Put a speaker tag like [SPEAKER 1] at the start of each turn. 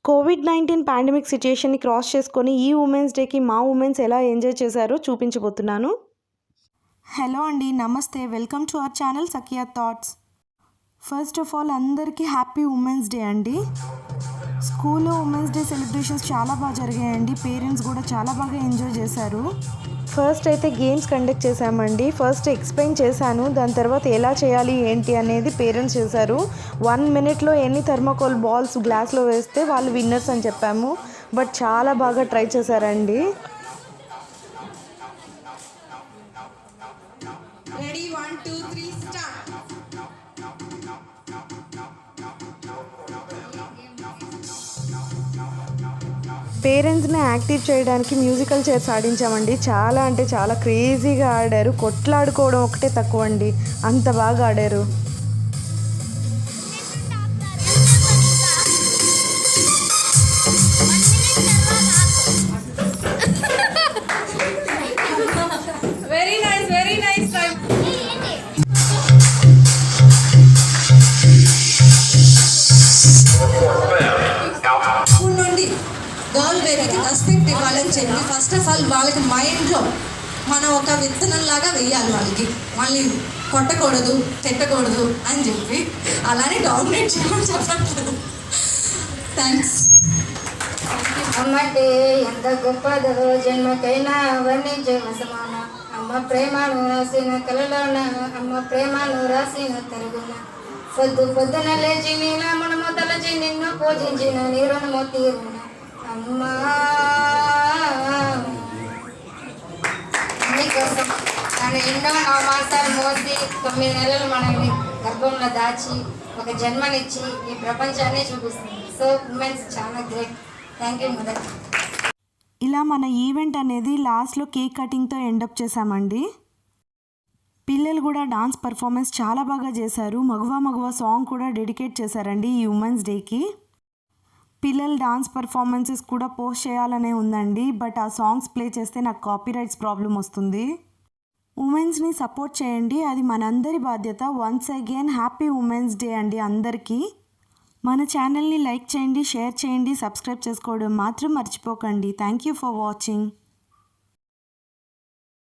[SPEAKER 1] COVID-19 pandemic సిట్యుయేషన్‌ని cross చేసుకొని ఈ women's డేకి మా ఉమెన్స్ ఎలా ఎంజాయ్ చేశారో చూపించబోతున్నాను. హలో అండి, నమస్తే. Welcome to our channel Sakhiya thoughts. First of all అందరికీ హ్యాపీ ఉమెన్స్ డే అండి. స్కూల్లో ఉమెన్స్ డే సెలబ్రేషన్స్ చాలా బాగా జరిగాయండి. పేరెంట్స్ కూడా చాలా బాగా ఎంజాయ్ చేశారు. ఫస్ట్ అయితే గేమ్స్ కండక్ట్ చేశామండి. ఫస్ట్ ఎక్స్ప్లెయిన్ చేశాను, దాని తర్వాత ఎలా చేయాలి ఏంటి అనేది పేరెంట్స్ చేశారు. 1 మినిట్లో ఎన్ని థర్మాకోల్ బాల్స్ గ్లాస్లో వేస్తే వాళ్ళు విన్నర్స్ అని చెప్పాము. బట్ చాలా బాగా ట్రై చేశారండి.
[SPEAKER 2] Ready 1 2 3 start.
[SPEAKER 1] పేరెంట్స్ని యాక్టివ్ చేయడానికి మ్యూజికల్ చైర్స్ ఆడించామండి. చాలా అంటే చాలా క్రేజీగా ఆడారు. కొట్లాడుకోవడం ఒకటే తక్కువ అండి, అంత బాగా ఆడారు.
[SPEAKER 2] Very nice time. స్కూల్ నుండి గర్ల్ బేబీకి రెస్పెక్ట్ ఇవ్వాలని చెప్పి ఫస్ట్ ఆఫ్ ఆల్ వాళ్ళకి మైండ్లో మనం ఒక విత్తనంలాగా వేయాలి. వాళ్ళని కొట్టకూడదు, తిట్టకూడదు అని చెప్పి అలానే డామినేట్ చేయమని చెప్పట్లేదు. థ్యాంక్స్.
[SPEAKER 3] అమ్మంటే ఎంత గొప్పదో జన్మకైనా వర్ణించే సమాన. అమ్మ ప్రేమను రాసిన కలలోన, అమ్మ ప్రేమను రాసిన తరుగున. పొద్దున లేచి నీ నామము తలచి నిన్ను పూజించిన నీ రుణము తీరున. అమ్మా నీకోసం తను ఎన్నో 9 మాసాలు మోసి 9 నెలలు మనల్ని గర్భంలో దాచి ఒక జన్మనిచ్చి ఈ ప్రపంచాన్ని చూపిస్తుంది. సో ఉమెన్స్ చాలా గ్రేట్. Thank you mother.
[SPEAKER 1] ఇలా మన ఈవెంట్ అనేది లాస్ట్లో కేక్ కటింగ్తో ఎండప్ చేశామండి. పిల్లలు కూడా డాన్స్ పర్ఫార్మెన్స్ చాలా బాగా చేశారు. మగువ సాంగ్ కూడా డెడికేట్ చేశారండి ఈ ఉమెన్స్ డేకి. పిల్లల డాన్స్ పర్ఫార్మెన్సెస్ కూడా పోస్ట్ చేయాలనే ఉందండి, బట్ ఆ సాంగ్స్ ప్లే చేస్తే నాకు కాపీరైట్స్ ప్రాబ్లం వస్తుంది. ఉమెన్స్ని సపోర్ట్ చేయండి, అది మనందరి బాధ్యత. Once again happy women's day అండి అందరికీ. మన ఛానల్ని లైక్ చేయండి, షేర్ చేయండి, సబ్స్క్రైబ్ చేసుకోవడం మాత్రం మర్చిపోకండి. Thank you for watching.